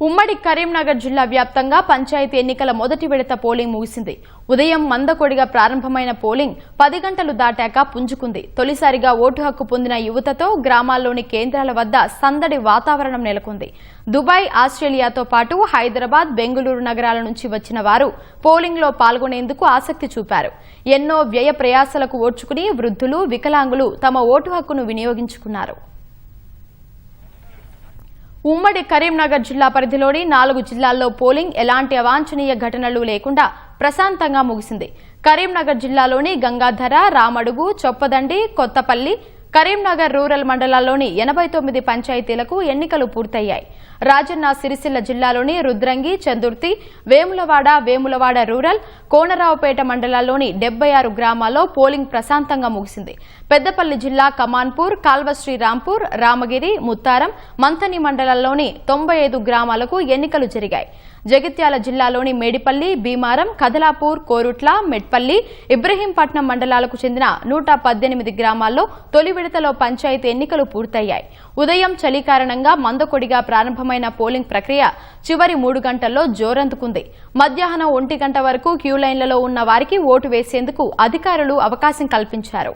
ఉమ్మడి కరీంనగర్ జిల్లా వ్యాప్తంగా పంచాయతీ ఎన్నికల మొదటి విడత పోలింగ్ ముగిసింది. ఉదయం మందకొడిగా ప్రారంభమైన పోలింగ్ 10 గంటలు దాటాక పుంజుకుంది. తొలిసారిగా ఓటు హక్కు పొందిన యువతతో గ్రామాల్లోని కేంద్రాల వద్ద సందడి వాతావరణం నెలకొంది. దుబాయ్, ఆస్ట్రేలియాతో పాటు హైదరాబాద్, బెంగళూరు నగరాల నుంచి వచ్చిన వారు పోలింగ్లో పాల్గొనేందుకు ఆసక్తి చూపారు. ఎన్నో వ్యయ ప్రయాసలకు ఓర్చుకుని వృద్ధులు, వికలాంగులు తమ ఓటు హక్కును వినియోగించుకున్నారు. ఉమ్మడి కరీంనగర్ జిల్లా పరిధిలోని 4 జిల్లాల్లో పోలింగ్ ఎలాంటి అవాంఛనీయ ఘటనలు లేకుండా ప్రశాంతంగా ముగిసింది. కరీంనగర్ జిల్లాలోని గంగాధర, రామడుగు, చొప్పదండి, కొత్తపల్లి, కరీంనగర్ రూరల్ మండలాల్లోని 89 పంచాయతీలకు ఎన్నికలు పూర్తయ్యాయి. రాజన్న సిరిసిల్ల జిల్లాలోని రుద్రంగి, చందుర్తి, వేములవాడ రూరల్, కోనరావుపేట మండలాల్లోని 76 గ్రామాల్లో పోలింగ్ ప్రశాంతంగా ముగిసింది. పెద్దపల్లి జిల్లా కమాన్పూర్, కాల్వశ్రీరాంపూర్, రామగిరి, ముత్తారం, మంథని మండలాల్లోని 95 గ్రామాలకు ఎన్నికలు జరిగాయి. జగిత్యాల జిల్లాలోని మేడిపల్లి, భీమారం, కదలాపూర్, కోరుట్ల, మెట్పల్లి, ఇబ్రహీంపట్నం మండలాలకు చెందిన 118 గ్రామాల్లో తొలి విడతలో పంచాయతీ ఎన్నికలు పూర్తయ్యాయి. ఉదయం చలి కారణంగా మందకొడిగా ప్రారంభమైన పోలింగ్ ప్రక్రియ చివరి 3 గంటల్లో జోరందుకుంది. మధ్యాహ్నం 1 గంట వరకు క్యూలైన్లలో ఉన్న వారికి ఓటు వేసేందుకు అధికారులు అవకాశం కల్పించారు.